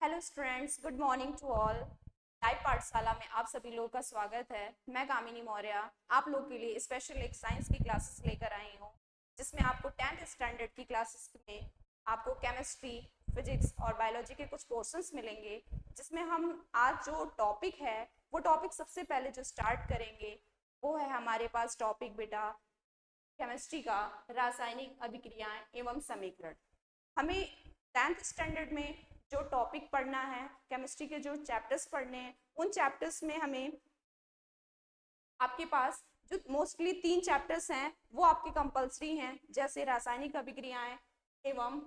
Hello students, good morning to all. Live Pathshala में आप सभी लोगों का स्वागत है। मैं कामिनी मौर्य आप लोग के लिए स्पेशल एक साइंस की क्लासेस लेकर आई हूँ, जिसमें आपको 10th स्टैंडर्ड की क्लासेस में आपको केमिस्ट्री, फिजिक्स और बायोलॉजी के कुछ पोर्शंस मिलेंगे। जिसमें हम आज जो टॉपिक है वो टॉपिक सबसे पहले जो स्टार्ट करेंगे वो है हमारे पास टॉपिक बेटा केमिस्ट्री का रासायनिक अभिक्रियाएं एवं समीकरण। हमें 10th स्टैंडर्ड में जो टॉपिक पढ़ना है, केमिस्ट्री के जो चैप्टर्स पढ़ने हैं, उन चैप्टर्स में हमें आपके पास जो मोस्टली 3 चैप्टर्स हैं वो आपके कंपलसरी हैं, जैसे रासायनिक अभिक्रियाएं एवं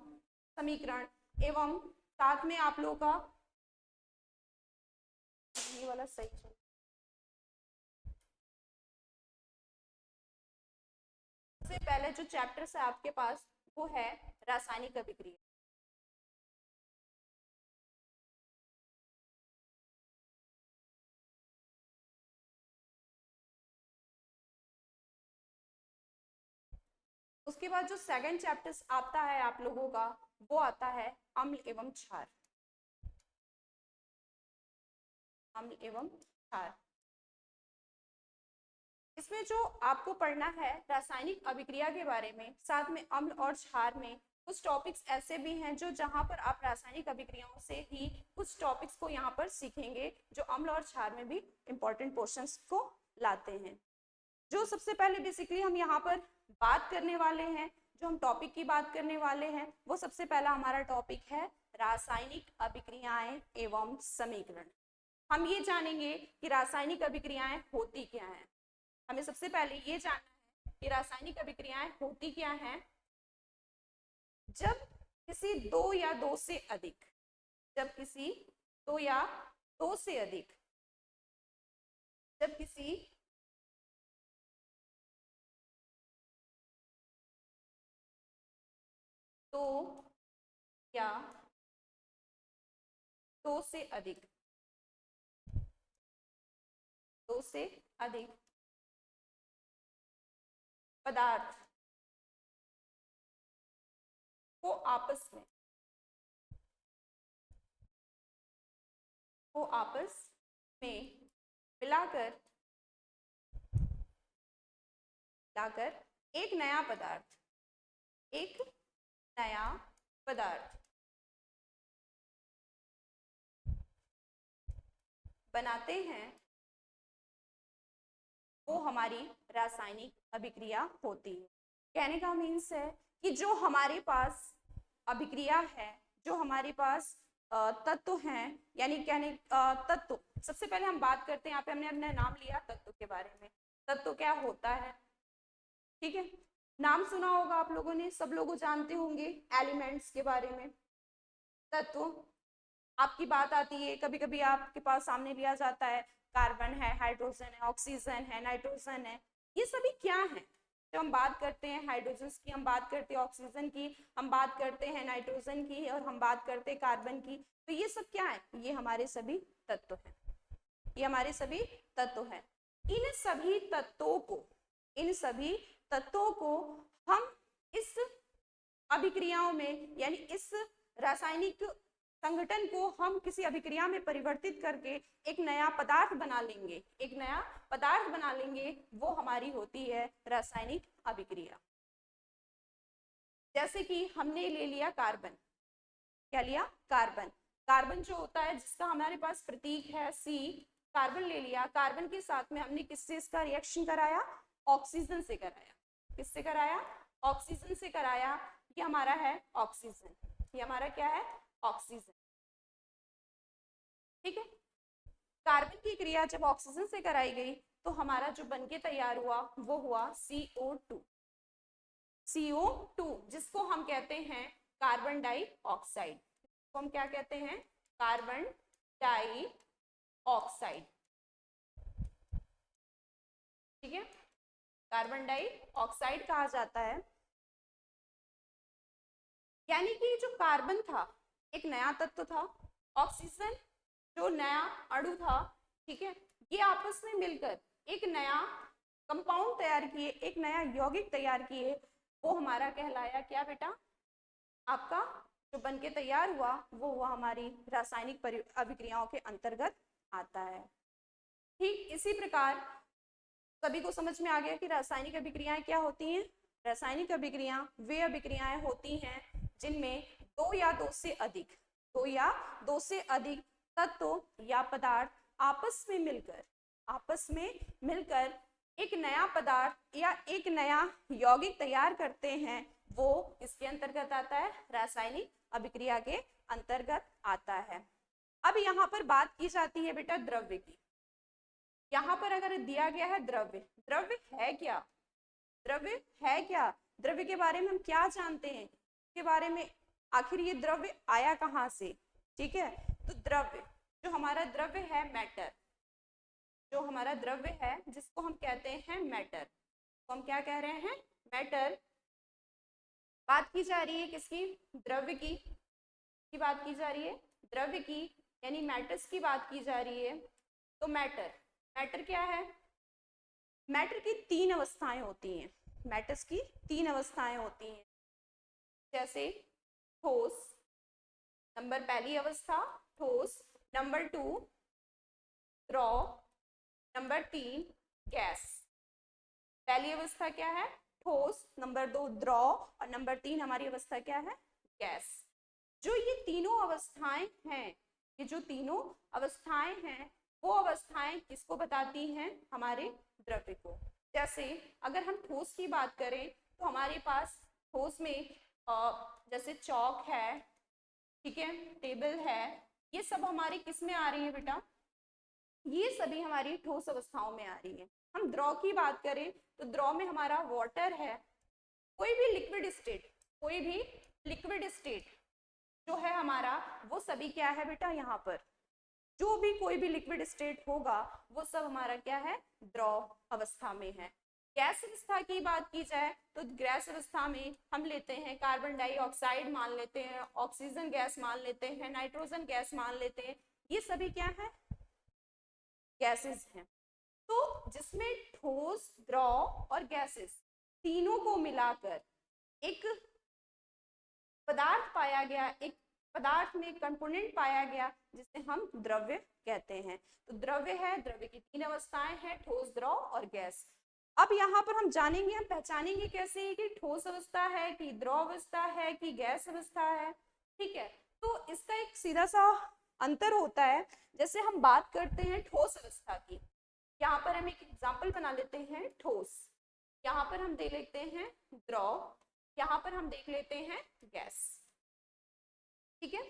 समीकरण एवं साथ में आप लोगों का ये वाला सही है। सबसे पहले जो चैप्टर्स है आपके पास वो है रासायनिक अभिक्रिया। उसके बाद जो सेकंड चैप्टर्स आता है आप लोगों का वो आता है अम्ल एवं क्षार। अम्ल एवं क्षार, इसमें जो आपको पढ़ना है रासायनिक अभिक्रिया के बारे में, साथ में अम्ल और क्षार में कुछ टॉपिक्स ऐसे भी हैं जो जहां पर आप रासायनिक अभिक्रियाओं से ही कुछ टॉपिक्स को यहाँ पर सीखेंगे, जो अम्ल और क्षार में भी इंपॉर्टेंट पोर्शंस को लाते हैं। जो सबसे पहले बेसिकली हम यहाँ पर बात करने वाले हैं, जो हम टॉपिक की बात करने वाले हैं, वो सबसे पहला हमारा टॉपिक है रासायनिक अभिक्रियाएं एवं समीकरण। हम ये जानेंगे कि रासायनिक अभिक्रियाएं होती क्या हैं। हमें सबसे पहले ये जानना है कि रासायनिक अभिक्रियाएं होती क्या हैं। जब किसी दो या दो से अधिक जब किसी दो या दो से अधिक जब किसी दो या दो से अधिक दो से अधिक पदार्थ को आपस में मिलाकर मिलाकर एक नया पदार्थ बनाते हैं, वो हमारी रासायनिक अभिक्रिया होती है। कहने का मीन्स है कि जो हमारे पास अभिक्रिया है, जो हमारे पास तत्व हैं, यानी कहने तत्व, सबसे पहले हम बात करते हैं, यहाँ पे हमने अपना नाम लिया तत्व के बारे में। तत्व क्या होता है, ठीक है, नाम सुना होगा आप लोगों ने, सब लोग जानते होंगे एलिमेंट्स के बारे में। तत्व आपकी बात आती है, कभी कभी आपके पास सामने लिया जाता है कार्बन है, हाइड्रोजन है, ऑक्सीजन है, नाइट्रोजन है। ये सभी क्या है? जब हम बात करते हैं हाइड्रोजन की, हम बात करते हैं ऑक्सीजन की, हम बात करते हैं नाइट्रोजन की और हम बात करते हैं कार्बन की, तो ये सब क्या है? ये हमारे सभी तत्व हैं। ये हमारे सभी तत्व हैं। इन सभी तत्वों को हम इस अभिक्रियाओं में, यानी इस रासायनिक संगठन को हम किसी अभिक्रिया में परिवर्तित करके एक नया पदार्थ बना लेंगे, वो हमारी होती है रासायनिक अभिक्रिया। जैसे कि हमने ले लिया कार्बन, क्या लिया? कार्बन। कार्बन जो होता है, जिसका हमारे पास प्रतीक है C, कार्बन ले लिया। कार्बन के साथ में हमने किससे इसका रिएक्शन कराया? ऑक्सीजन से कराया। किससे कराया? ऑक्सीजन से कराया। ये हमारा है ऑक्सीजन, ये हमारा क्या है? ऑक्सीजन, ठीक है। कार्बन की क्रिया जब ऑक्सीजन से कराई गई तो हमारा जो बनके तैयार हुआ वो हुआ CO2। CO2 जिसको हम कहते हैं कार्बन डाइऑक्साइड, इसको हम क्या कहते हैं? कार्बन डाइऑक्साइड, ठीक है, कार्बन डाइऑक्साइड कहा जाता है। यानी कि जो कार्बन था एक नया तत्व था, ऑक्सीजन जो नया अणु था, ठीक है, ये आपस में मिलकर एक नया कंपाउंड तैयार किए, एक नया यौगिक तैयार किए, वो हमारा कहलाया क्या बेटा? आपका जो बन के तैयार हुआ वो हुआ हमारी रासायनिक अभिक्रियाओं के अंतर्गत आता है। ठीक इसी प्रकार सभी को समझ में आ गया कि रासायनिक अभिक्रियाएं क्या होती हैं। रासायनिक अभिक्रिया वे अभिक्रियाएं होती हैं जिनमें दो या दो से अधिक तत्व या पदार्थ आपस में मिलकर एक नया पदार्थ या एक नया यौगिक तैयार करते हैं, वो किसके अंतर्गत आता है, रासायनिक अभिक्रिया के अंतर्गत आता है। अब यहाँ पर बात की जाती है बेटा द्रव्य की। यहाँ पर अगर दिया गया है द्रव्य है क्या, द्रव्य के बारे में हम क्या जानते हैं, इसके बारे में आखिर ये द्रव्य आया कहाँ से। ठीक है, तो द्रव्य जो हमारा द्रव्य है मैटर, जो हमारा द्रव्य है जिसको हम कहते हैं मैटर, तो हम क्या कह रहे हैं, मैटर। बात की जा रही है किसकी, द्रव्य की बात की जा रही है, द्रव्य की यानी मैटर्स की बात की जा रही है। तो मैटर क्या है, मैटर की तीन अवस्थाएं होती हैं, मैटर्स की तीन अवस्थाएं होती हैं। जैसे ठोस, नंबर पहली अवस्था ठोस, नंबर 2 द्रव, नंबर 3 गैस। पहली अवस्था क्या है, ठोस, नंबर 2 द्रव और नंबर 3 हमारी अवस्था क्या है, गैस। जो ये तीनों अवस्थाएं हैं, ये जो तीनों अवस्थाएं हैं वो अवस्थाएं किसको बताती हैं, हमारे द्रव्य को। जैसे अगर हम ठोस की बात करें तो हमारे पास ठोस में जैसे चौक है, ठीक है, टेबल है, ये सब हमारी किस में आ रही है बेटा, ये सभी हमारी ठोस अवस्थाओं में आ रही है। हम द्रव की बात करें तो द्रव में हमारा वाटर है, कोई भी लिक्विड स्टेट जो है हमारा, वो सभी क्या है बेटा, यहाँ पर जो भी कोई भी लिक्विड स्टेट होगा वो सब हमारा क्या है, द्रव अवस्था में है। गैस अवस्था की बात की जाए तो गैस अवस्था में हम लेते हैं कार्बन डाइऑक्साइड मान लेते हैं, ऑक्सीजन गैस मान लेते हैं, नाइट्रोजन गैस मान लेते हैं, ये सभी क्या है, गैसेस हैं। तो जिसमें ठोस, द्रव और गैसेस तीनों को मिलाकर एक पदार्थ पाया गया, एक पदार्थ में कंपोनेंट पाया गया जिसे हम द्रव्य कहते हैं। तो द्रव्य है, द्रव्य की तीन अवस्थाएं हैं, ठोस, द्रव और गैस। अब यहाँ पर हम जानेंगे, हम पहचानेंगे कैसे है कि ठोस अवस्था है कि द्रव अवस्था है कि गैस अवस्था है। ठीक है, तो इसका एक सीधा सा अंतर होता है। जैसे हम बात करते हैं ठोस अवस्था की, यहाँ पर हम एक एग्जाम्पल बना लेते हैं ठोस, यहाँ पर हम देख लेते हैं द्रव, यहाँ पर हम देख लेते हैं गैस। ठीक है,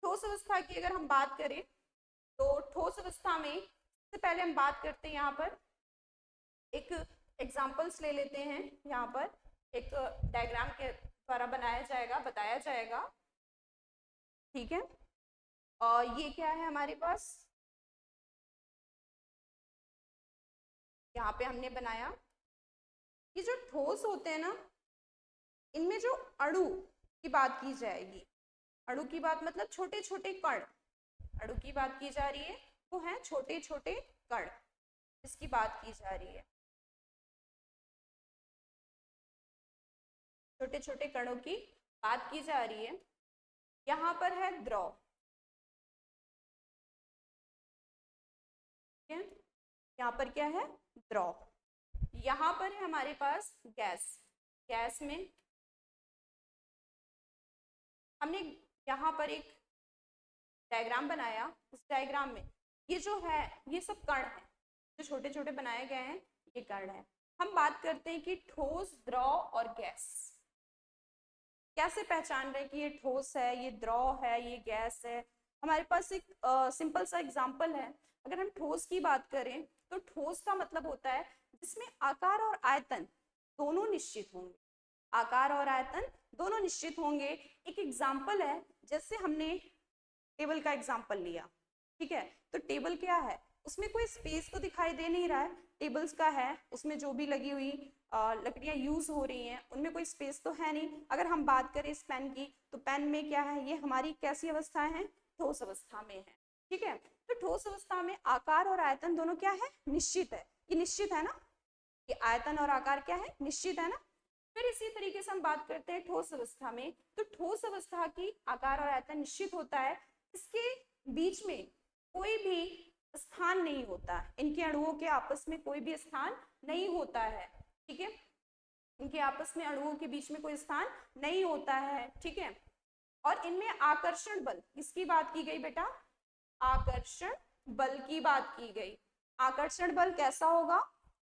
ठोस अवस्था की अगर हम बात करें तो ठोस अवस्था में सबसे पहले हम बात करते हैं, यहाँ पर एक एग्जाम्पल्स ले लेते हैं, यहाँ पर एक डायग्राम के द्वारा बताया जाएगा। ठीक है, और ये क्या है हमारे पास, यहाँ पे हमने बनाया, ये जो ठोस होते हैं ना, इनमें जो अणु की बात की जाएगी, अणु की बात मतलब छोटे छोटे कण, अणु की बात की जा रही है, वो है छोटे छोटे कण, इसकी बात की जा रही है, छोटे छोटे कणों की बात की जा रही है। यहाँ पर है द्रव, यहाँ पर क्या है, द्रव। यहाँ पर है हमारे पास गैस, गैस में हमने यहाँ पर एक डायग्राम बनाया, उस डायग्राम में ये जो है ये सब कण है, जो छोटे छोटे बनाए गए हैं ये कण है। हम बात करते हैं कि ठोस, द्रव और गैस, कैसे पहचान रहे कि ये ठोस है, ये द्रव है, ये गैस है। हमारे पास एक सिंपल सा एग्जांपल है। अगर हम ठोस की बात करें तो ठोस का मतलब होता है जिसमें आकार और आयतन दोनों निश्चित होंगे, आकार और आयतन दोनों निश्चित होंगे। एक एग्जांपल है, जैसे हमने टेबल का एग्जांपल लिया, ठीक है, तो टेबल क्या है, उसमें कोई स्पेस तो दिखाई दे नहीं रहा है, टेबल्स का है, उसमें जो भी लगी हुई लकड़ियां यूज हो रही हैं उनमें कोई स्पेस तो है नहीं। अगर हम बात करें इस पेन की, तो पेन में क्या है, ये हमारी कैसी अवस्था है, ठोस अवस्था में है। ठीक है, तो ठोस अवस्था में आकार और आयतन दोनों क्या है, निश्चित है। ये निश्चित है ना, ये आयतन और आकार क्या है, निश्चित है ना। फिर इसी तरीके से हम बात करते हैं ठोस अवस्था में। तो ठोस अवस्था की आकार और आयतन निश्चित होता है, इसके बीच में कोई भी स्थान नहीं होता, इनके अणुओं के आपस में कोई भी स्थान नहीं होता है, ठीक है, इनके आपस में अणुओं के बीच में कोई स्थान नहीं होता है, ठीक है। और इनमें आकर्षण बल, किसकी बात की गई बेटा, आकर्षण बल की बात की गई। आकर्षण बल कैसा होगा,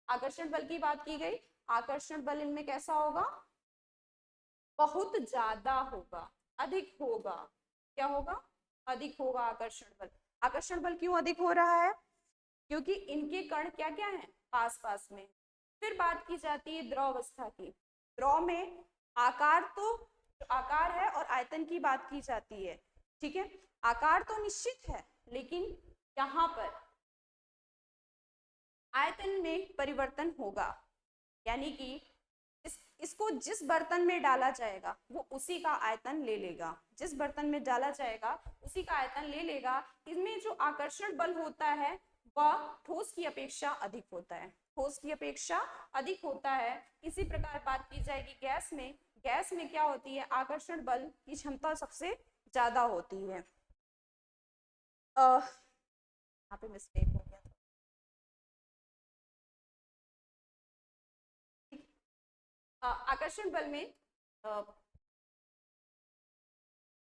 आकर्षण बल की बात की गई, आकर्षण बल इनमें कैसा होगा, बहुत ज्यादा होगा, अधिक होगा, क्या होगा, अधिक होगा आकर्षण बल। आकर्षण बल क्यों अधिक हो रहा है, क्योंकि इनके कण क्या क्या है, पास पास में। फिर बात की जाती है द्रव अवस्था की। द्रव में आकार तो आकार है और आयतन की बात की जाती है, ठीक है। आकार तो निश्चित है, लेकिन यहाँ पर आयतन में परिवर्तन होगा, यानी कि इसको जिस बर्तन में डाला जाएगा वो उसी का आयतन ले लेगा, जिस बर्तन में डाला जाएगा उसी का आयतन ले लेगा। इसमें जो आकर्षण बल होता है वह ठोस की अपेक्षा अधिक होता है, ठोस की अपेक्षा अधिक होता है। इसी प्रकार बात की जाएगी गैस में। गैस में क्या होती है, आकर्षण बल की क्षमता सबसे ज्यादा होती है। यहाँ पे मिस्टेक हो गया, आकर्षण बल में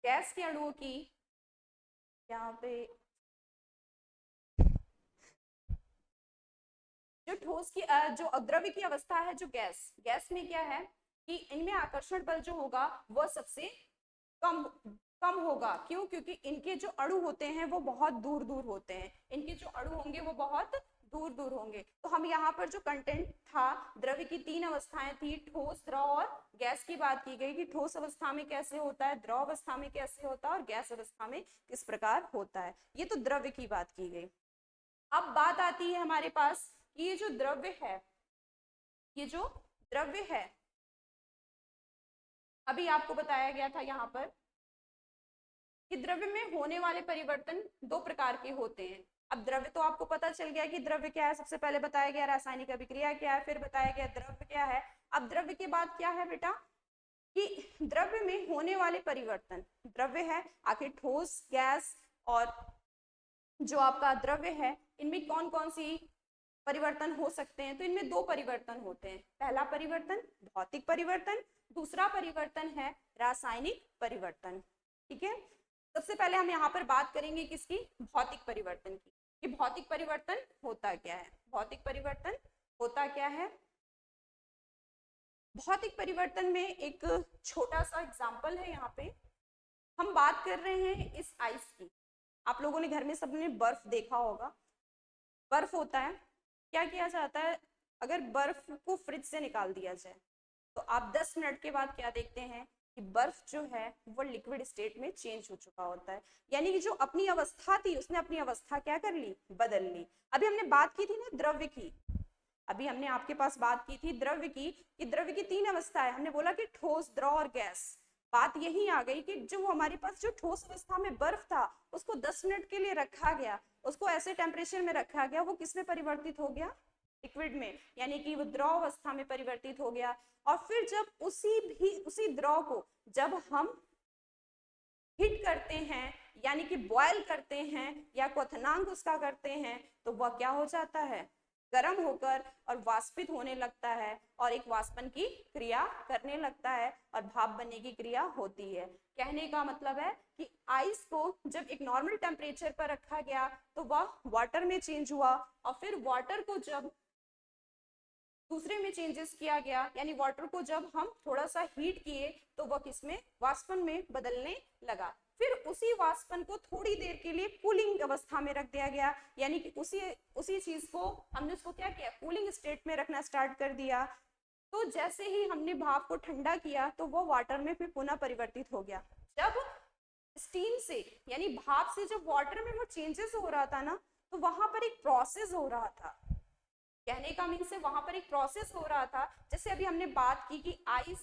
गैस के अणुओं की, यहाँ पे जो ठोस की जो अद्रव्य की अवस्था है, जो गैस, गैस में क्या है कि इनमें आकर्षण बल जो होगा वह सबसे कम कम होगा। क्यों, क्योंकि इनके जो अणु होते हैं वो बहुत दूर दूर होते हैं, इनके जो अणु होंगे वो बहुत दूर दूर होंगे। तो हम यहाँ पर जो कंटेंट था, द्रव्य की तीन अवस्थाएं थी, ठोस, द्रव और गैस की बात की गई कि ठोस अवस्था में कैसे होता है, द्रव अवस्था में कैसे होता है और गैस अवस्था में किस प्रकार होता है। ये तो द्रव्य की बात की गई। अब बात आती है हमारे पास कि ये जो द्रव्य है, ये जो द्रव्य है, अभी आपको बताया गया था यहाँ पर कि द्रव्य में होने वाले परिवर्तन दो प्रकार के होते हैं। अब द्रव्य तो आपको पता चल गया कि द्रव्य क्या है, सबसे पहले बताया गया रासायनिक अभिक्रिया क्या है, फिर बताया गया द्रव्य क्या है। अब द्रव्य के बाद क्या है बेटा कि द्रव्य में होने वाले परिवर्तन, द्रव्य है आखिर ठोस, गैस और जो आपका द्रव्य है, इनमें कौन कौन सी परिवर्तन हो सकते हैं। तो इनमें दो परिवर्तन होते हैं, पहला परिवर्तन भौतिक परिवर्तन, दूसरा परिवर्तन है रासायनिक परिवर्तन, ठीक है। सबसे पहले हम यहाँ पर बात करेंगे किसकी, भौतिक परिवर्तन की, कि भौतिक परिवर्तन होता क्या है। भौतिक परिवर्तन होता क्या है, भौतिक परिवर्तन में एक छोटा सा एग्जाम्पल है। यहाँ पे हम बात कर रहे हैं इस आइस की। आप लोगों ने घर में सबने बर्फ देखा होगा, बर्फ होता है, क्या किया जाता है, अगर बर्फ को फ्रिज से निकाल दिया जाए तो आप 10 मिनट के बाद क्या देखते हैं कि बर्फ जो है वो लिक्विड स्टेट में चेंज हो चुका होता है, यानी कि जो अपनी अवस्था थी उसने अपनी अवस्था क्या कर ली, बदल ली। अभी हमने बात की थी ना द्रव्य की, अभी हमने आपके पास बात की थी द्रव्य की, कि द्रव्य की तीन अवस्था है, हमने बोला कि ठोस, द्रव और गैस। बात यही आ गई कि जो हमारे पास जो ठोस अवस्था में बर्फ था उसको 10 मिनट के लिए रखा गया, उसको ऐसे टेम्परेचर में रखा गया, वो किसमें परिवर्तित हो गया, लिक्विड में, यानी कि वो द्रव अवस्था में परिवर्तित हो गया। और फिर जब उसी द्रव को जब हम हीट करते हैं, यानी कि बॉयल करते हैं या क्वथनांक उसका करते हैं, तो वह क्या हो जाता है, गर्म होकर और वाष्पित होने लगता है और एक वाष्पन की क्रिया करने लगता है और भाप बनने की क्रिया होती है। कहने का मतलब है कि आइस को जब एक नॉर्मल टेम्परेचर पर रखा गया तो वह वाटर में चेंज हुआ, और फिर वाटर को जब दूसरे में चेंजेस किया गया, यानी वाटर को जब हम थोड़ा सा हीट किए तो वह किसमें, वाष्पन में बदलने लगा। फिर उसी वाष्पन को थोड़ी देर के लिए कूलिंग अवस्था में रख दिया गया, यानी कि उसी चीज को हमने उसको क्या किया, कूलिंग स्टेट में रखना स्टार्ट कर दिया। तो जैसे ही हमने भाप को ठंडा किया तो वो वाटर में फिर पुनः परिवर्तित हो गया। जब स्टीम से यानी भाप से जब वाटर में वो चेंजेस हो रहा था ना, तो वहां पर एक प्रोसेस हो रहा था। कहने का मीन से वहां पर एक प्रोसेस हो रहा था, जैसे अभी हमने बात की कि आइस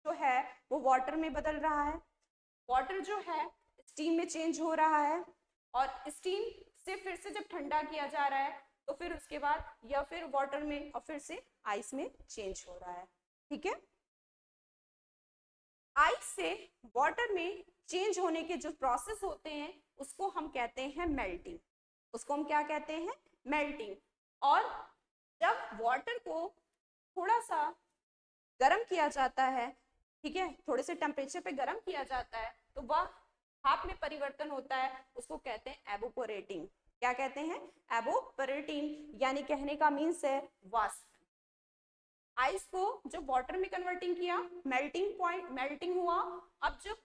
जो है वो वाटर में बदल रहा है, वाटर जो है स्टीम में चेंज हो रहा है, और स्टीम से फिर से जब ठंडा किया जा रहा है तो फिर उसके बाद या फिर वाटर में और फिर से आइस में चेंज हो रहा है, ठीक है। आइस से वाटर में चेंज होने के जो प्रोसेस होते हैं उसको हम कहते हैं मेल्टिंग। उसको हम क्या कहते हैं? मेल्टिंग। और जब वाटर को थोड़ा सा गर्म किया जाता है, ठीक है, थोड़े से टेम्परेचर पे गर्म किया जाता है, तो वह भाप में परिवर्तन होता है, उसको कहते हैं एवोपोरेटिंग। क्या कहते हैं? एवोपोरेटिंग, यानी कहने का मीन्स है वाष्प। आइस को जब वाटर में कन्वर्टिंग किया, मेल्टिंग पॉइंट, मेल्टिंग हुआ। अब जब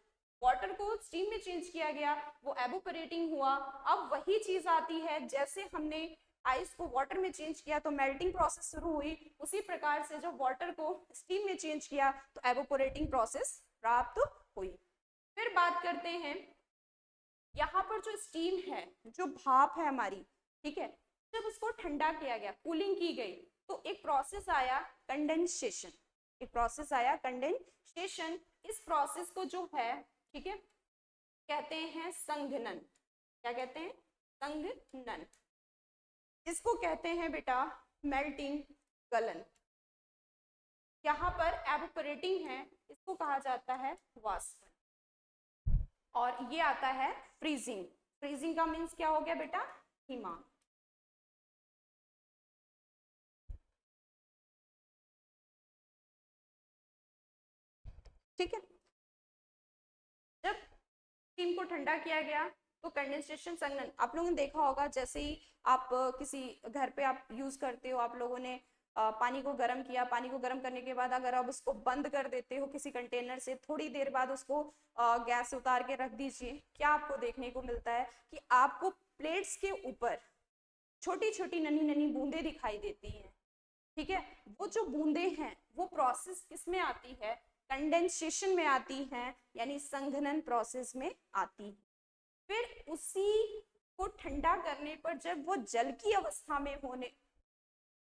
वाटर को स्टीम में चेंज किया गया, वो एवोपोरेटिंग हुआ। अब वही चीज आती है, जैसे हमने आइस को वाटर में चेंज किया तो मेल्टिंग प्रोसेस शुरू हुई, उसी प्रकार से जब वाटर को स्टीम में चेंज किया तो एवोपोरेटिंग प्रोसेस प्राप्त हुई। फिर बात करते हैं, यहाँ पर जो स्टीम है, जो भाप है हमारी, ठीक है, जब उसको ठंडा किया गया, कूलिंग की गई, तो एक प्रोसेस आया कंडेंसेशन। एक प्रोसेस आया कंडेंसेशन। इस प्रोसेस को जो है, ठीक है, कहते हैं संघनन। क्या कहते हैं? संघनन। इसको कहते हैं बेटा मेल्टिंग, गलन। यहाँ पर एवोपोरेटिंग है, इसको कहा जाता है वाष्पन। और ये आता है फ्रीजिंग। फ्रीजिंग का मीन्स क्या हो गया बेटा? हिमांक। ठीक है, जब स्टीम को ठंडा किया गया तो कंडेंसेशन, संघनन। आप लोगों ने देखा होगा, जैसे ही आप किसी घर पे आप यूज करते हो, आप लोगों ने पानी को गर्म किया, पानी को गर्म करने के बाद अगर आप उसको बंद कर देते हो किसी कंटेनर से, थोड़ी देर बाद उसको गैस उतार के रख दीजिए, क्या आपको देखने को मिलता है कि आपको प्लेट्स के ऊपर छोटी छोटी नन्ही नन्ही बूंदे दिखाई देती हैं। ठीक है, वो जो बूंदे हैं वो प्रोसेस किस में आती है? कंडेंसेशन में आती हैं, यानी संघनन प्रोसेस में आती है। फिर उसी को ठंडा करने पर जब वो जल की अवस्था में होने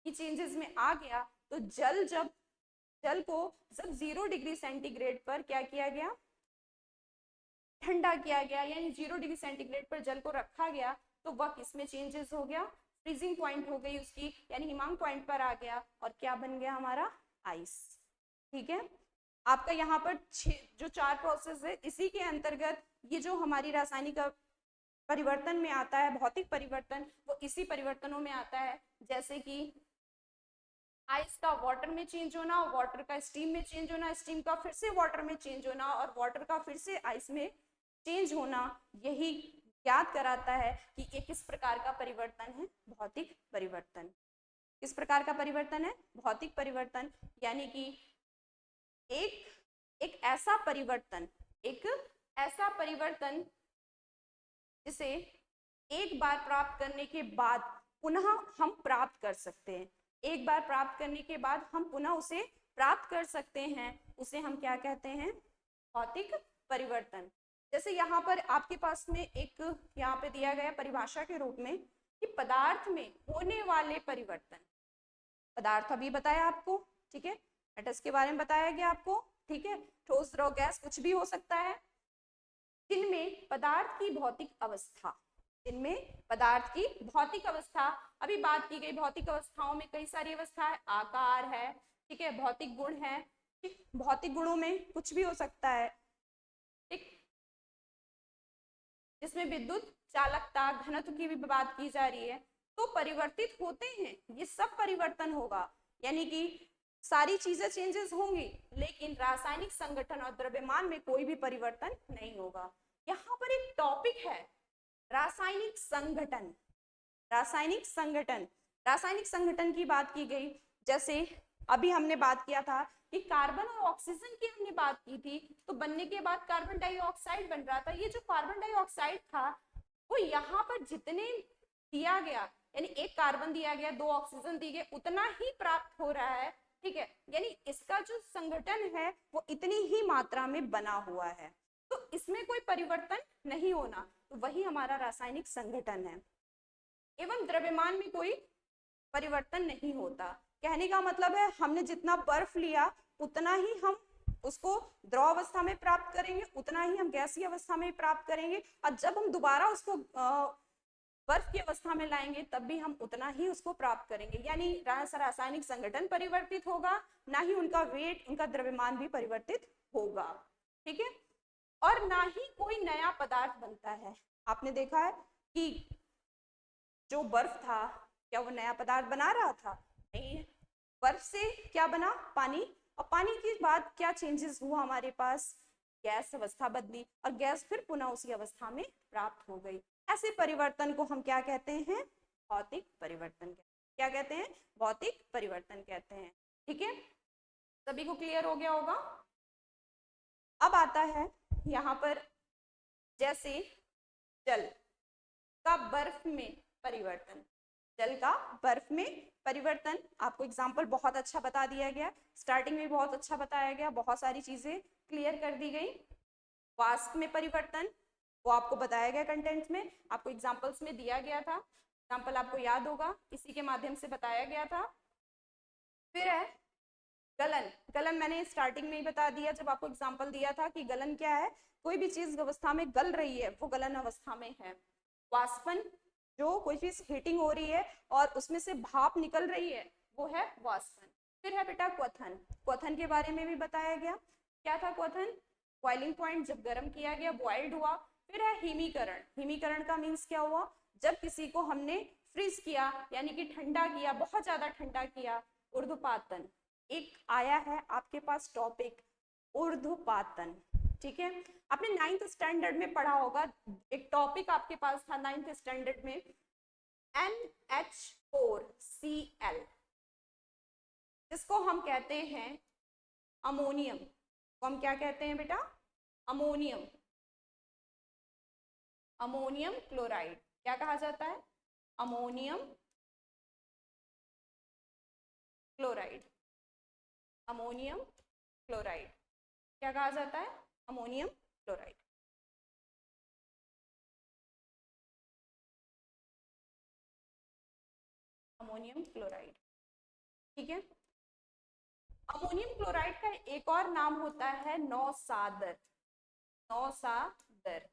की चेंजेस में आ गया, तो जल को जब 0 डिग्री सेंटीग्रेड पर क्या किया गया? ठंडा किया गया, यानी 0 डिग्री सेंटीग्रेड पर जल को रखा गया, तो वह किस में चेंजेस हो गया? फ्रीजिंग पॉइंट हो गई उसकी, यानी हिमांक पॉइंट पर आ गया, और क्या बन गया हमारा? आइस। ठीक है, आपका यहाँ पर जो 4 प्रोसेस है, इसी के अंतर्गत ये जो हमारी रासायनिक परिवर्तन में आता है, भौतिक परिवर्तन, वो इसी परिवर्तनों में आता है। जैसे कि आइस का वाटर में चेंज होना, वाटर का स्टीम में चेंज होना, स्टीम का फिर से वाटर में चेंज होना, और वाटर का फिर से आइस में चेंज होना, यही याद कराता है कि ये किस प्रकार का परिवर्तन है? भौतिक परिवर्तन। किस प्रकार का परिवर्तन है? भौतिक परिवर्तन। यानी कि एक ऐसा परिवर्तन, एक ऐसा परिवर्तन जिसे एक बार प्राप्त करने के बाद पुनः हम प्राप्त कर सकते हैं। एक बार प्राप्त करने के बाद हम पुनः उसे प्राप्त कर सकते हैं, उसे हम क्या कहते हैं? भौतिक परिवर्तन। जैसे यहाँ पर आपके पास में एक यहाँ पे दिया गया परिभाषा के रूप में कि पदार्थ में होने वाले परिवर्तन। पदार्थ अभी बताया आपको, ठीक है, एटम्स के बारे में बताया गया आपको, ठीक है, ठोस, द्रव, गैस कुछ भी हो सकता है, जिनमें पदार्थ की भौतिक अवस्था, जिनमें पदार्थ की भौतिक अवस्था, अभी बात की गई भौतिक अवस्थाओं में कई सारी अवस्था है, आकार है, ठीक है, भौतिक गुण है, ठीक, भौतिक गुणों में कुछ भी हो सकता है, ठीक, जिसमें विद्युत चालकता, घनत्व की भी बात की जा रही है, तो परिवर्तित होते हैं, ये सब परिवर्तन होगा, यानी कि सारी चीजें चेंजेस होंगी, लेकिन रासायनिक संगठन और द्रव्यमान में कोई भी परिवर्तन नहीं होगा। यहाँ पर एक टॉपिक है रासायनिक संगठन। रासायनिक संगठन, रासायनिक संगठन की बात की गई, जैसे अभी हमने बात किया था कि कार्बन और ऑक्सीजन की हमने बात की थी, तो बनने के बाद कार्बन डाइऑक्साइड बन रहा था। ये जो कार्बन डाइऑक्साइड था वो यहाँ पर जितने दिया गया, यानी एक कार्बन दिया गया, 2 ऑक्सीजन दिए गए, उतना ही प्राप्त हो रहा है, ठीक है, यानी इसका जो संगठन है वो इतनी ही मात्रा में बना हुआ है, तो इसमें कोई परिवर्तन नहीं होना, तो वही हमारा रासायनिक संगठन है। एवं द्रव्यमान में कोई परिवर्तन नहीं होता। कहने का मतलब है हमने जितना बर्फ लिया उतना ही हम उसको द्रव अवस्था में प्राप्त करेंगे, उतना ही हम गैसीय अवस्था में प्राप्त करेंगे, और जब हम दोबारा उसको बर्फ की अवस्था में लाएंगे तब भी हम उतना ही उसको प्राप्त करेंगे, यानी रासायनिक संगठन परिवर्तित होगा, ना ही उनका वेट, उनका द्रव्यमान भी परिवर्तित होगा। ठीक है, और ना ही कोई नया पदार्थ बनता है। आपने देखा है कि जो बर्फ था क्या वो नया पदार्थ बना रहा था? नहीं। बर्फ से क्या बना? पानी। और पानी के बाद क्या चेंजेस हुआ हमारे पास? गैस अवस्था बदली और गैस फिर पुनः उसी अवस्था में प्राप्त हो गई। ऐसे परिवर्तन को हम क्या कहते हैं? भौतिक परिवर्तन। क्या कहते हैं? भौतिक परिवर्तन कहते हैं। ठीक है, सभी को क्लियर हो गया होगा। अब आता है यहाँ पर जैसे जल का बर्फ में परिवर्तन। जल का बर्फ में परिवर्तन, आपको एग्जाम्पल बहुत अच्छा बता दिया गया, स्टार्टिंग में बहुत अच्छा बताया गया, बहुत सारी चीजें क्लियर कर दी गई। वाष्प में परिवर्तन वो आपको बताया गया कंटेंट्स में, आपको एग्जाम्पल्स में दिया गया था, एग्जाम्पल आपको याद होगा, इसी के माध्यम से बताया गया था। फिर है गलन। गलन मैंने स्टार्टिंग में ही बता दिया जब आपको एग्जाम्पल दिया था कि गलन क्या है, कोई भी चीज अवस्था में गल रही है वो गलन अवस्था में है। वाष्पन, जो कोई चीज हीटिंग हो रही है और उसमें से भाप निकल रही है वो है वाष्पन। फिर है बेटा क्वथन। क्वथन के बारे में भी बताया गया, क्या था क्वथन? बॉइलिंग पॉइंट जब गर्म किया गया, बॉइल्ड हुआ। फिर है हिमीकरण। हिमीकरण का मीन्स क्या हुआ? जब किसी को हमने फ्रीज किया यानी कि ठंडा किया, बहुत ज्यादा ठंडा किया। ऊर्ध्वपातन एक आया है आपके पास टॉपिक, ऊर्ध्वपातन। ठीक है, आपने 9th स्टैंडर्ड में पढ़ा होगा, एक टॉपिक आपके पास था 9th स्टैंडर्ड में, NH4Cl, जिसको हम कहते हैं अमोनियम। तो हम क्या कहते हैं बेटा? अमोनियम। अमोनियम क्लोराइड क्या कहा जाता है? Ammonium chloride. अमोनियम क्लोराइड क्या कहा जाता है? Ammonium chloride. Ammonium chloride. ठीक है, अमोनियम क्लोराइड का एक और नाम होता है नौसादर। नौसादर।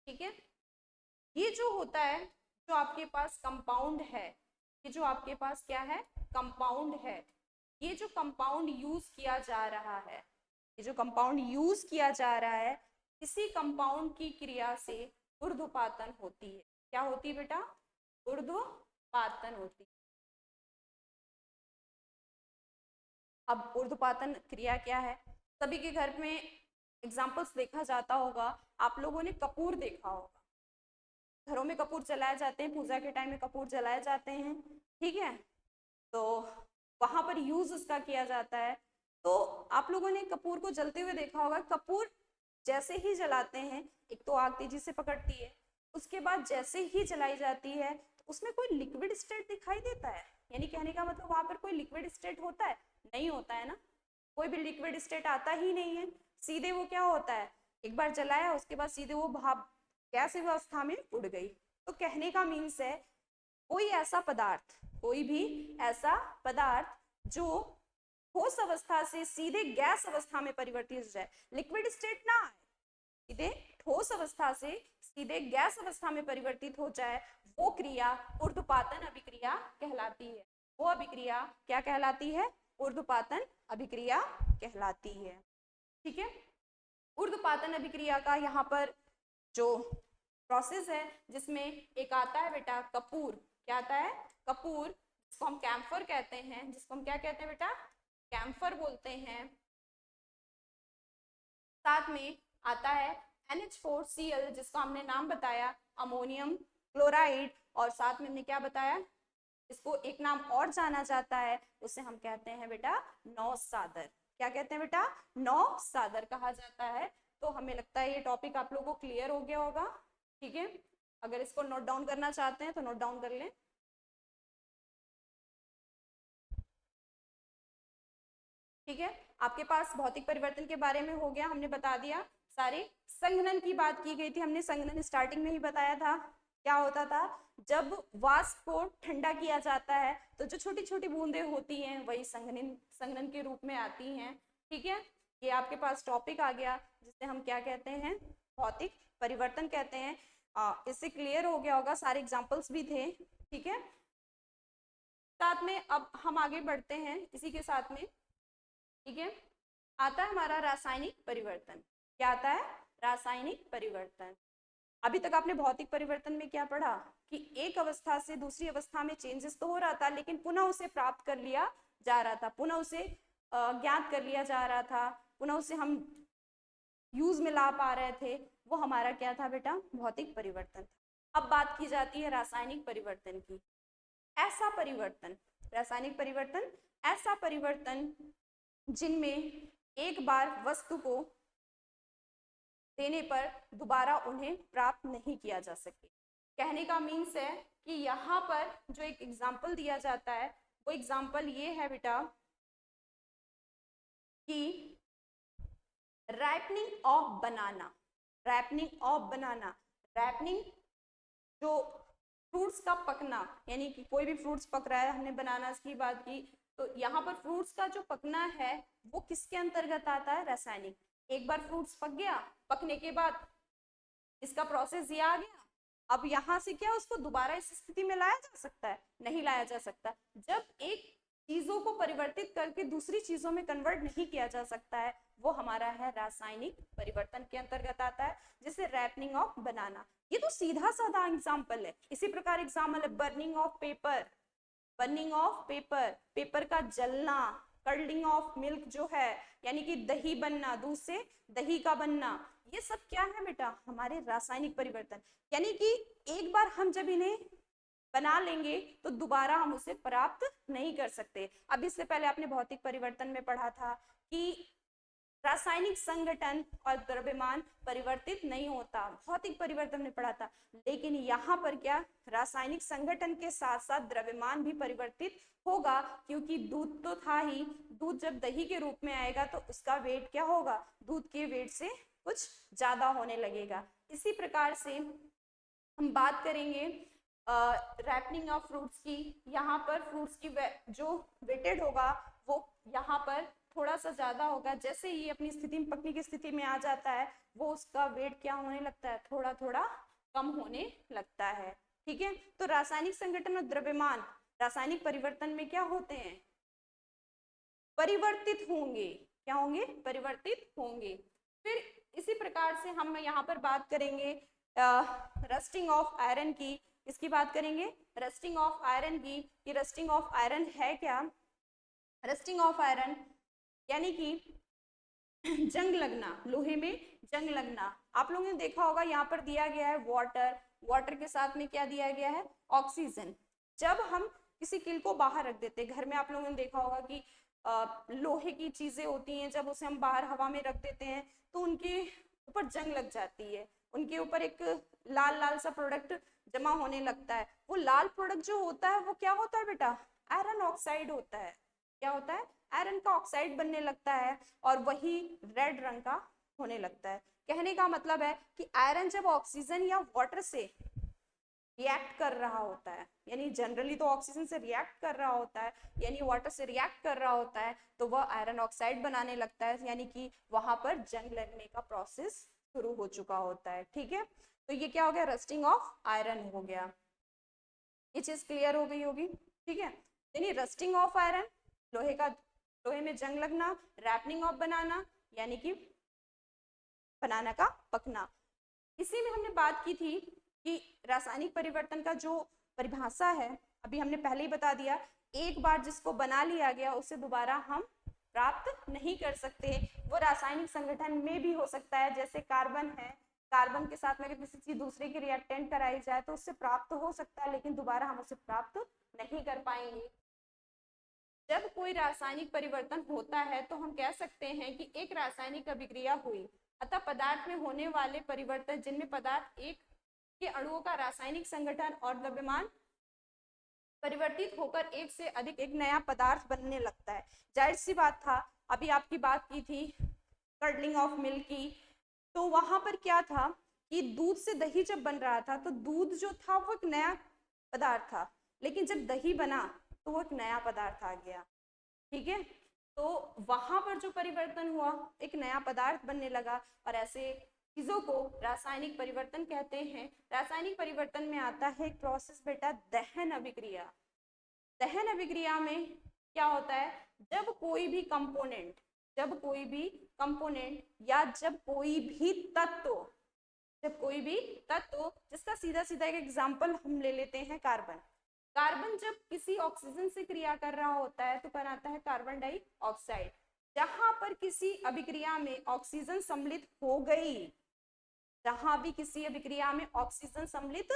ठीक है, ये जो होता है, जो आपके पास कंपाउंड है, ये जो आपके पास क्या है? कंपाउंड है। ये जो कंपाउंड यूज किया जा रहा है, ये जो कंपाउंड यूज किया जा रहा है, इसी कंपाउंड की क्रिया से ऊर्ध्वपातन होती है। क्या होती है बेटा? ऊर्ध्वपातन होती है। अब ऊर्ध्वपातन क्रिया क्या है? सभी के घर में एग्जाम्पल्स देखा जाता होगा, आप लोगों ने कपूर देखा होगा, घरों में कपूर जलाए जाते हैं, पूजा के टाइम में कपूर जलाए जाते हैं। ठीक है, तो वहां पर यूज उसका किया जाता है। तो आप लोगों ने कपूर को जलते हुए देखा होगा। कपूर जैसे ही जलाते हैं, एक तो आग तेजी से पकड़ती है, उसके बाद जैसे ही जलाई जाती है तो उसमें कोई लिक्विड स्टेट दिखाई देता है? यानी कहने का मतलब वहां पर कोई लिक्विड स्टेट होता है? नहीं होता है ना, कोई भी लिक्विड स्टेट आता ही नहीं है। सीधे वो क्या होता है, एक बार जलाया उसके बाद सीधे वो भाप गैस अवस्था में उड़ गई। तो कहने का मीन्स है कोई ऐसा पदार्थ, कोई भी ऐसा पदार्थ जो ठोस अवस्था से सीधे गैस अवस्था में परिवर्तित हो जाए, लिक्विड स्टेट ना आए, सीधे ठोस अवस्था से सीधे गैस अवस्था में परिवर्तित हो जाए, वो क्रिया ऊर्ध्वपातन अभिक्रिया कहलाती है। वो अभिक्रिया क्या कहलाती है? ऊर्ध्वपातन अभिक्रिया कहलाती है। ठीक है, ऊर्ध्वपातन अभिक्रिया का यहाँ पर जो प्रोसेस है, जिसमें एक आता है बेटा कपूर। क्या आता है? कपूर, जिसको हम कैम्फर कहते हैं, जिसको हम क्या कहते हैं बेटा? कैम्फर बोलते हैं। साथ में आता है NH4Cl, जिसको हमने नाम बताया अमोनियम क्लोराइड, और साथ में हमने क्या बताया, इसको एक नाम और जाना जाता है, उसे हम कहते हैं बेटा नौसादर। क्या कहते हैं बेटा? नौसादर कहा जाता है। तो हमें लगता है ये टॉपिक आप लोगों को क्लियर हो गया होगा। ठीक है, अगर इसको नोट डाउन करना चाहते हैं तो नोट डाउन कर लें। ठीक है, आपके पास भौतिक परिवर्तन के बारे में हो गया, हमने बता दिया सारे। संघनन की बात की गई थी, हमने संघनन स्टार्टिंग में ही बताया था। क्या होता था? जब वाष्प को ठंडा किया जाता है तो जो छोटी छोटी बूंदें होती हैं वही संघनन संघनन के रूप में आती हैं। ठीक है, ये आपके पास टॉपिक आ गया जिसे हम क्या कहते हैं? भौतिक परिवर्तन कहते हैं। इससे क्लियर हो गया होगा, सारे एग्जाम्पल्स भी थे। ठीक है, साथ में अब हम आगे बढ़ते हैं इसी के साथ में। ठीक है, आता है हमारा रासायनिक परिवर्तन। क्या आता है? रासायनिक परिवर्तन। अभी तक आपने भौतिक परिवर्तन में क्या पढ़ा कि एक अवस्था से दूसरी अवस्था में चेंजेस तो हो रहा था, लेकिन पुनः उसे प्राप्त कर लिया जा रहा था, पुनः उसे ज्ञात कर लिया जा रहा था, पुनः उसे हम यूज में ला पा रहे थे। वो हमारा क्या था बेटा? भौतिक परिवर्तन था। अब बात की जाती है रासायनिक परिवर्तन की। ऐसा परिवर्तन, रासायनिक परिवर्तन ऐसा परिवर्तन जिनमें एक बार वस्तु को देने पर दोबारा उन्हें प्राप्त नहीं किया जा सके। कहने का मीन्स है कि यहाँ पर जो एक एग्जाम्पल दिया जाता है वो एग्जाम्पल ये है बेटा कि ripening of banana. Ripening of banana, ripening जो फ्रूट्स का पकना, यानी कि कोई भी फ्रूट्स पक रहा है, हमने बनानास की बात की, तो यहाँ पर फ्रूट्स का जो पकना है वो किसके अंतर्गत आता है? रासायनिक। एक बार फ्रूट्स पक गया, पकने के बाद इसका प्रोसेस ये आ गया, अब यहाँ से क्या उसको दोबारा इस स्थिति में लाया जा सकता है? नहीं लाया जा सकता। जब एक चीजों को परिवर्तित करके दूसरी चीजों में कन्वर्ट नहीं किया जा सकता है, वो हमारा है रासायनिक परिवर्तन के अंतर्गत आता है, जिसे रैपनिंग ऑफ बनाना। ये तो सीधा साधा एग्जाम्पल है। इसी प्रकार एग्जाम्पल है burning of paper. Burning of paper, paper का जलना। कर्लिंग ऑफ मिल्क जो है, यानी कि दही बनना, दूध से दही का बनना, ये सब क्या है बेटा? हमारे रासायनिक परिवर्तन। यानी कि एक बार हम जब इन्हें बना लेंगे तो दोबारा हम उसे प्राप्त नहीं कर सकते। अब इससे पहले आपने भौतिक परिवर्तन में पढ़ा था कि रासायनिक संगठन और द्रव्यमान परिवर्तित नहीं होता, भौतिक परिवर्तन में पढ़ा था। लेकिन यहाँ पर क्या? रासायनिक संगठन के साथ साथ द्रव्यमान भी परिवर्तित होगा, क्योंकि दूध तो था ही, दूध जब दही के रूप में आएगा तो उसका वेट क्या होगा? दूध के वेट से कुछ ज्यादा होने लगेगा। इसी प्रकार से हम बात करेंगे रैपनिंग ऑफ फ्रूट्स की। यहाँ पर फ्रूट्स की जो वेटेड होगा वो यहाँ पर थोड़ा सा ज्यादा होगा। जैसे ये अपनी स्थिति में, पकने की स्थिति में आ जाता है, वो उसका वेट क्या होने लगता है? थोड़ा थोड़ा कम होने लगता है। ठीक है, तो रासायनिक संगठन और द्रव्यमान रासायनिक परिवर्तन में क्या होते हैं? परिवर्तित होंगे। क्या होंगे? परिवर्तित होंगे। फिर इसी प्रकार से हम यहाँ पर बात करेंगे रस्टिंग ऑफ आयरन की। इसकी बात करेंगे रस्टिंग ऑफ आयरन की कि रस्टिंग ऑफ आयरन है क्या? रस्टिंग ऑफ आयरन यानी कि जंग लगना, लोहे में जंग लगना। आप लोगों ने देखा होगा यहाँ पर दिया गया है वाटर, वाटर के साथ में क्या दिया गया है? ऑक्सीजन। जब हम किसी किल को बाहर रख देते हैं, घर में आप लोगों ने देखा होगा कि लोहे की चीजें होती हैं, जब उसे हम बाहर हवा में रख देते हैं तो उनके ऊपर जंग लग जाती है, उनके ऊपर एक लाल लाल सा प्रोडक्ट जमा होने लगता है। वो लाल प्रोडक्ट जो होता है वो क्या होता है बेटा? आयरन ऑक्साइड होता है। क्या होता है? आयरन का ऑक्साइड बनने लगता है और वही रेड रंग का होने लगता है। कहने का मतलब है कि आयरन जब ऑक्सीजन या वाटर से रिएक्ट कर रहा होता है, यानी जनरली तो ऑक्सीजन से रिएक्ट कर रहा होता है, यानी वाटर से रिएक्ट कर रहा होता है, तो वह आयरन ऑक्साइड बनाने लगता है, यानी कि वहां पर जंग लगने का प्रोसेस शुरू हो चुका होता है। ठीक है, तो ये क्या हो गया? रस्टिंग ऑफ आयरन हो गया। ये चीज क्लियर हो गई होगी। ठीक है, यानी रस्टिंग ऑफ आयरन, लोहे का, लोहे में जंग लगना, रैपनिंग ऑफ बनाना यानी कि बनाना का पकना। इसी में हमने बात की थी कि रासायनिक परिवर्तन का जो परिभाषा है, अभी हमने पहले ही बता दिया, एक बार जिसको बना लिया गया उसे दोबारा हम प्राप्त नहीं कर सकते। वो रासायनिक संगठन में भी हो सकता है, जैसे कार्बन है, कार्बन के साथ में अगर किसी चीज दूसरे की रिएक्टेंट कराई जाए तो उससे प्राप्त हो सकता है, लेकिन दोबारा हम उसे प्राप्त नहीं कर पाएंगे। जब कोई रासायनिक परिवर्तन होता है तो हम कह सकते हैं कि एक रासायनिक अभिक्रिया हुई, अतः पदार्थ में होने वाले परिवर्तन जिनमें पदार्थ एक के अणुओं का रासायनिक संगठन और द्रव्यमान परिवर्तित होकर एक से अधिक एक नया पदार्थ बनने लगता है। जाहिर सी बात था, अभी आपकी बात की थी कर्डलिंग ऑफ मिल्क की, तो वहां पर क्या था कि दूध से दही जब बन रहा था तो दूध जो था वो एक नया पदार्थ था, लेकिन जब दही बना तो वो एक नया पदार्थ आ गया। ठीक है, तो वहां पर जो परिवर्तन हुआ, एक नया पदार्थ बनने लगा, और ऐसे चीजों को रासायनिक परिवर्तन कहते हैं। रासायनिक परिवर्तन में आता है एक प्रोसेस बेटा, दहन अभिक्रिया। दहन अभिक्रिया में क्या होता है? जब कोई भी कंपोनेंट जब कोई भी कंपोनेंट या जब कोई भी तत्व जिसका सीधा सीधा एक एग्जांपल हम ले लेते हैं कार्बन। कार्बन जब किसी ऑक्सीजन से क्रिया कर रहा होता है तो बनाता है कार्बन डाइऑक्साइड। जहां पर किसी अभिक्रिया में ऑक्सीजन सम्मिलित हो गई, जहां भी किसी अभिक्रिया में ऑक्सीजन सम्मिलित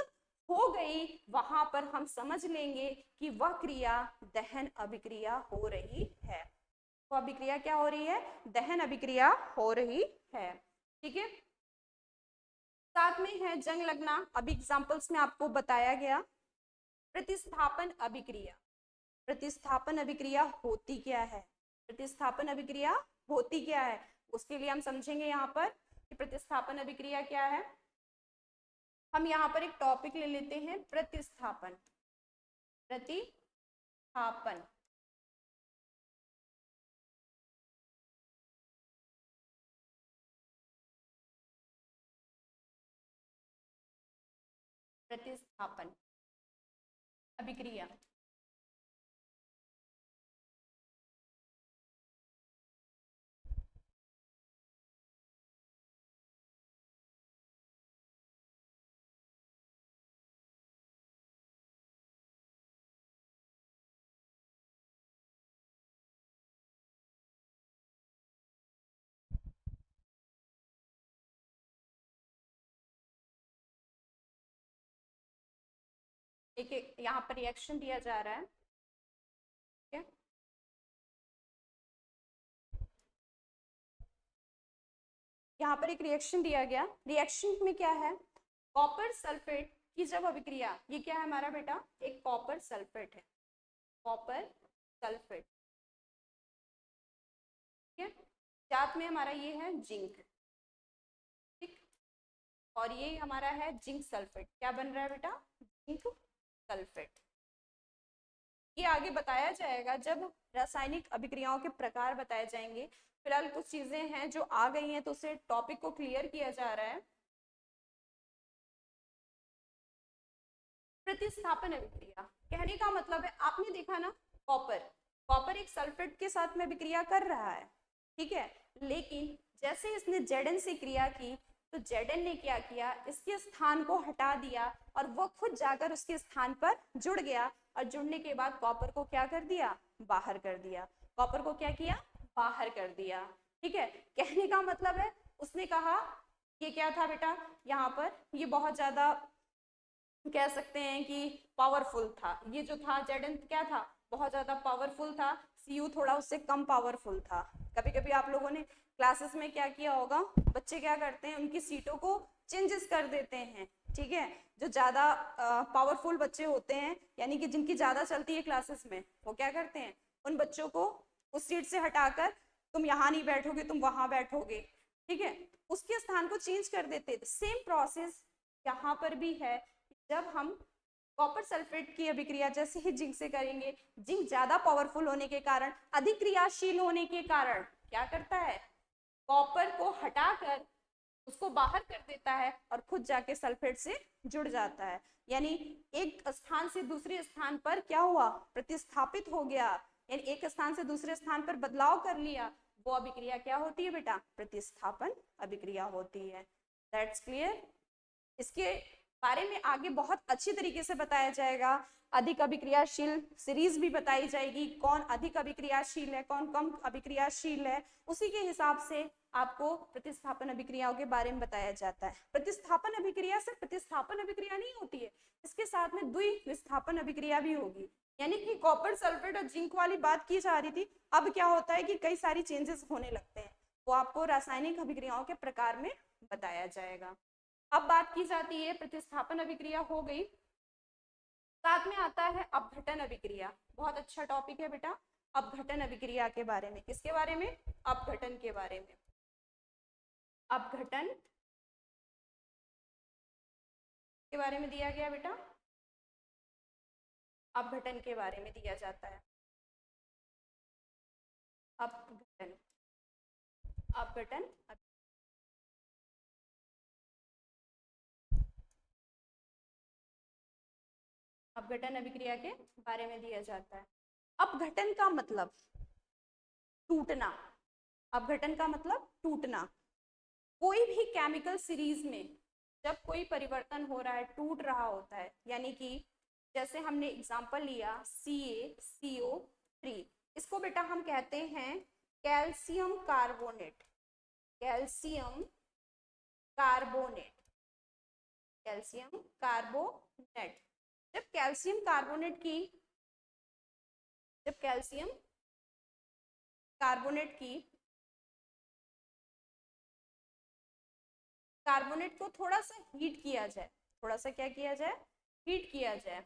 हो गई, वहां पर हम समझ लेंगे कि वह क्रिया दहन अभिक्रिया हो रही है। वो अभिक्रिया क्या हो रही है? दहन अभिक्रिया हो रही है। ठीक है, साथ में है जंग लगना। अभी एग्जांपल्स में आपको बताया गया। प्रतिस्थापन अभिक्रिया, प्रतिस्थापन अभिक्रिया होती क्या है? प्रतिस्थापन अभिक्रिया होती क्या है उसके लिए हम समझेंगे यहाँ पर कि प्रतिस्थापन अभिक्रिया क्या है। हम यहाँ पर एक टॉपिक ले लेते हैं, प्रतिस्थापन। प्रतिस्थापन प्रतिस्थापन अभिक्रिया। एक यहाँ पर रिएक्शन दिया जा रहा है। ठीक है, यहाँ पर एक रिएक्शन दिया गया। रिएक्शन में क्या है? कॉपर सल्फेट की जब अभिक्रिया, ये क्या है हमारा बेटा? एक कॉपर सल्फेट है, कॉपर सल्फेट। ठीक है, साथ में हमारा ये है जिंक। ठीक, और ये हमारा है जिंक सल्फेट। क्या बन रहा है बेटा? Zinc sulphate. ये आगे बताया जाएगा जब रासायनिक अभिक्रियाओं के प्रकार बताए जाएंगे। फिलहाल कुछ चीजें हैं जो आ गई हैं तो उसे टॉपिक को क्लियर किया जा रहा है। प्रतिस्थापन अभिक्रिया कहने का मतलब है, आपने देखा ना, कॉपर कॉपर एक सल्फेट के साथ में अभिक्रिया कर रहा है। ठीक है, लेकिन जैसे इसने Zn से क्रिया की तो Zn ने क्या किया? इसके स्थान को हटा दिया और वो खुद जाकर उसके स्थान पर जुड़ गया, और जुड़ने के बाद कॉपर को क्या कर दिया? बाहर कर दिया। कॉपर को क्या किया? बाहर कर दिया। ठीक है, कहने का मतलब है उसने कहा ये क्या था बेटा, यहाँ पर ये बहुत ज्यादा कह सकते हैं कि पावरफुल था। ये जो था Zn क्या था? बहुत ज्यादा पावरफुल था। Cu थोड़ा उससे कम पावरफुल था। कभी कभी आप लोगों ने क्लासेस में क्या किया होगा, बच्चे क्या करते हैं, उनकी सीटों को चेंजेस कर देते हैं। ठीक है, जो ज्यादा पावरफुल बच्चे होते हैं, यानी कि जिनकी ज्यादा चलती है क्लासेस में, वो क्या करते हैं, उन बच्चों को उस सीट से हटाकर तुम यहाँ नहीं बैठोगे, तुम वहां बैठोगे। ठीक है, उसके स्थान को चेंज कर देते। सेम प्रोसेस यहाँ पर भी है। जब हम कॉपर सल्फेट की अभिक्रिया जैसे ही जिंक से करेंगे, जिंक ज्यादा पावरफुल होने के कारण, अधिक क्रियाशील होने के कारण क्या करता है? कॉपर को हटाकर उसको बाहर कर देता है और खुद जाके सल्फेट से जुड़ जाता है। यानी एक स्थान से दूसरे स्थान पर क्या हुआ? प्रतिस्थापित हो गया। यानी एक स्थान से दूसरे स्थान पर बदलाव कर लिया। वो अभिक्रिया क्या होती है बेटा? प्रतिस्थापन अभिक्रिया होती है। That's clear. इसके बारे में आगे बहुत अच्छी तरीके से बताया जाएगा। अधिक अभिक्रियाशील सीरीज भी बताई जाएगी, कौन अधिक अभिक्रियाशील है, कौन कम अभिक्रियाशील है। उसी के हिसाब से आपको प्रतिस्थापन अभिक्रियाओं के बारे में बताया जाता है। प्रतिस्थापन अभिक्रिया सिर्फ प्रतिस्थापन अभिक्रिया नहीं होती है, इसके साथ में द्विविस्थापन अभिक्रिया भी होगी। यानी कि कॉपर सल्फेट और जिंक वाली बात की जा रही थी, अब क्या होता है कि कई सारी चेंजेस होने लगते हैं, वो आपको रासायनिक अभिक्रियाओं के प्रकार में बताया जाएगा। अब बात की जाती है, प्रतिस्थापन अभिक्रिया हो गई, साथ में आता है अपघटन अभिक्रिया। बहुत अच्छा टॉपिक है बेटा, अपघटन अभिक्रिया के बारे में। किसके बारे में? अपघटन के बारे में। अपघटन के बारे में दिया गया बेटा, अपघटन के बारे में दिया जाता है। अपघटन, अपघटन अपघटन अभिक्रिया के बारे में दिया जाता है। अपघटन का मतलब टूटना। अपघटन का मतलब टूटना। कोई भी केमिकल सीरीज में जब कोई परिवर्तन हो रहा है, टूट रहा होता है, यानी कि जैसे हमने एग्जांपल लिया CaCO3, इसको बेटा हम कहते हैं calcium carbonate. Calcium carbonate, calcium carbonate. जब कैल्शियम कार्बोनेट की जब कैल्शियम कार्बोनेट की कार्बोनेट को थोड़ा सा हीट किया जाए, थोड़ा सा क्या किया जाए, हीट किया जाए,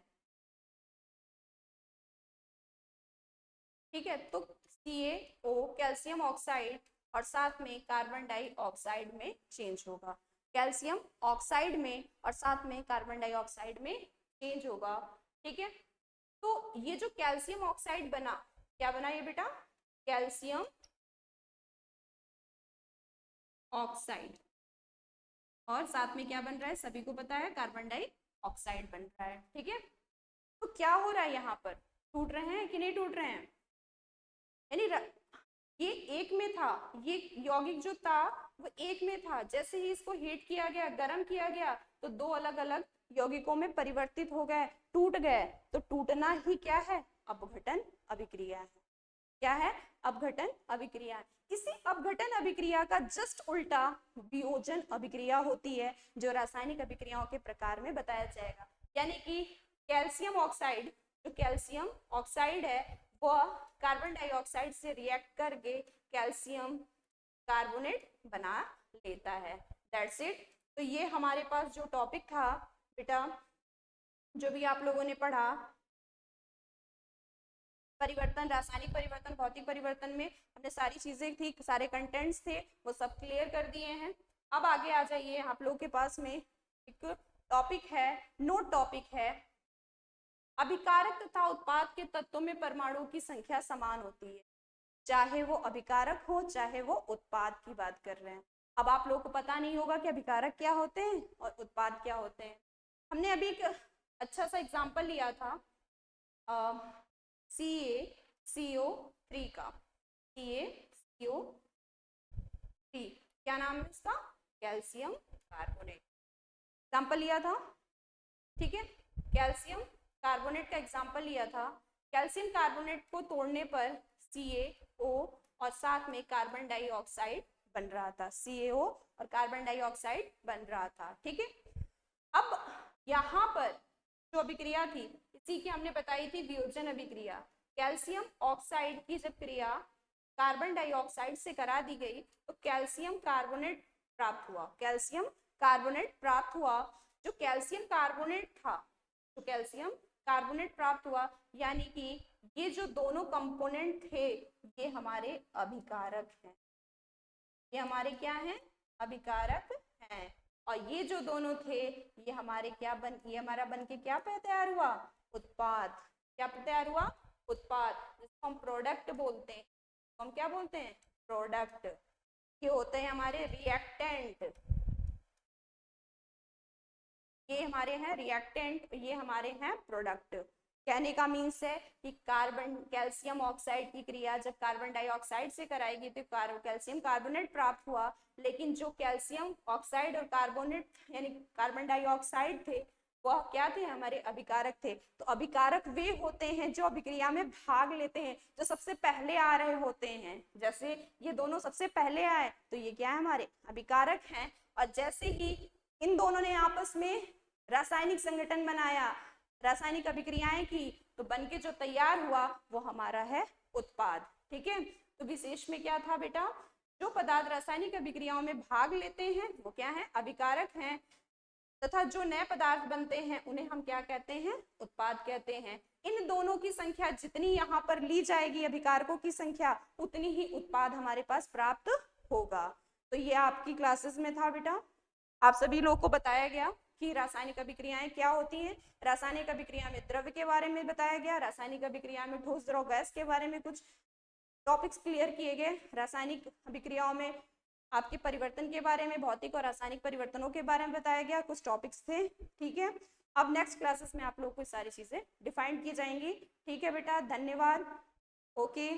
ठीक है, तो CaO कैल्शियम ऑक्साइड और साथ में कार्बन डाइऑक्साइड में चेंज होगा। कैल्शियम ऑक्साइड में और साथ में कार्बन डाइऑक्साइड में चेंज होगा, ठीक है। तो ये जो कैल्शियम ऑक्साइड बना, क्या बना ये बेटा, कैल्शियम ऑक्साइड, और साथ में क्या बन रहा है, सभी को पता है, कार्बन डाइऑक्साइड बन रहा है, ठीक है। तो क्या हो रहा है यहाँ पर, टूट रहे हैं कि नहीं टूट रहे हैं, यानी ये एक में था, ये यौगिक जो था वो एक में था, जैसे ही इसको हीट किया गया, गर्म किया गया, तो दो अलग अलग यौगिकों में परिवर्तित हो गए, टूट गए। तो टूटना ही क्या है, अपघटन अभिक्रिया है। क्या है, अपघटन अभिक्रिया। इसी अपघटन अभिक्रिया का जस्ट उल्टा वियोजन अभिक्रिया होती है, जो रासायनिक अभिक्रियाओं के प्रकार में बताया जाएगा। यानी कि कैल्शियम ऑक्साइड, जो कैल्शियम ऑक्साइड है वह कार्बन डाइऑक्साइड से रिएक्ट करके कैल्शियम कार्बोनेट बना लेता है। That's it. तो ये हमारे पास जो टॉपिक था बेटा, जो भी आप लोगों ने पढ़ा, परिवर्तन, रासायनिक परिवर्तन, भौतिक परिवर्तन में हमने सारी चीजें थी, सारे कंटेंट्स थे, वो सब क्लियर कर दिए हैं। अब आगे आ जाइए, आप लोगों के पास में एक टॉपिक है, नोट टॉपिक है, अभिकारक तथा उत्पाद के तत्वों में परमाणुओं की संख्या समान होती है, चाहे वो अभिकारक हो चाहे वो उत्पाद की बात कर रहे हैं। अब आप लोगों को पता नहीं होगा कि अभिकारक क्या होते हैं और उत्पाद क्या होते हैं। हमने अभी एक अच्छा सा एग्जांपल लिया था CaCO3 का, CaCO3, क्या नाम है इसका, कैल्शियम कार्बोनेट, एग्जांपल लिया था, ठीक है। कैल्शियम कार्बोनेट का एग्जांपल लिया था। कैल्शियम कार्बोनेट को तोड़ने पर CaO और साथ में कार्बन डाइऑक्साइड बन रहा था, CaO और कार्बन डाइऑक्साइड बन रहा था, ठीक है। अब यहाँ पर जो अभिक्रिया थी, इसी की हमने बताई थी वियोजन अभिक्रिया। कैल्शियम ऑक्साइड की जब क्रिया कार्बन डाइऑक्साइड से करा दी गई तो कैल्शियम कार्बोनेट प्राप्त हुआ, कैल्शियम कार्बोनेट प्राप्त हुआ। जो कैल्शियम कार्बोनेट था, जो कैल्शियम कार्बोनेट प्राप्त हुआ, यानी कि ये जो दोनों कंपोनेंट थे ये हमारे अभिकारक हैं, ये हमारे क्या हैं, अभिकारक हैं। और ये जो दोनों थे ये हमारे क्या बन, ये हमारा बन के क्या तैयार हुआ, उत्पाद। क्या तैयार हुआ, उत्पाद, जिसको हम प्रोडक्ट बोलते हैं। हम क्या बोलते हैं, प्रोडक्ट। ये होते हैं हमारे रिएक्टेंट, ये हमारे हैं रिएक्टेंट, ये हमारे हैं प्रोडक्ट। कहने का मीन्स है कि कार्बन कैल्शियम ऑक्साइड की क्रिया जब कार्बन डाइऑक्साइड से कराएगी तो कैल्शियम कार्बोनेट प्राप्त हुआ, लेकिन जो कैल्शियम ऑक्साइड और कार्बोनेट यानी कार्बन डाइऑक्साइड थे वह क्या थे, हमारे अभिकारक थे। तो अभिकारक वे होते हैं जो अभिक्रिया में भाग लेते हैं, जो सबसे पहले आ रहे होते हैं। जैसे ये दोनों सबसे पहले आए तो ये क्या है, हमारे अभिकारक हैं। और जैसे ही इन दोनों ने आपस में रासायनिक संगठन बनाया, रासायनिक अभिक्रियाएं की, तो बनके जो तैयार हुआ वो हमारा है उत्पाद, ठीक है। तो विशेष में क्या था बेटा, जो पदार्थ रासायनिक अभिक्रियाओं में भाग लेते हैं वो क्या है, अभिकारक हैं, तथा जो नए पदार्थ बनते हैं उन्हें हम क्या कहते हैं, उत्पाद कहते हैं। इन दोनों की संख्या जितनी यहाँ पर ली जाएगी, अभिकारकों की संख्या, उतनी ही उत्पाद हमारे पास प्राप्त होगा। तो ये आपकी क्लासेस में था बेटा, आप सभी लोगों को बताया गया कि रासायनिक अभिक्रियाएं क्या होती हैं। रासायनिक अभिक्रिया में द्रव्य के बारे में बताया गया, रासायनिक अभिक्रिया में ठोस द्रव गैस के बारे में कुछ टॉपिक्स क्लियर किए गए, रासायनिक अभिक्रियाओं में आपके परिवर्तन के बारे में, भौतिक और रासायनिक परिवर्तनों के बारे में बताया गया, कुछ टॉपिक्स थे, ठीक है। अब नेक्स्ट क्लासेस में आप लोग को सारी चीजें डिफाइन की जाएंगी, ठीक है बेटा। धन्यवाद, ओके।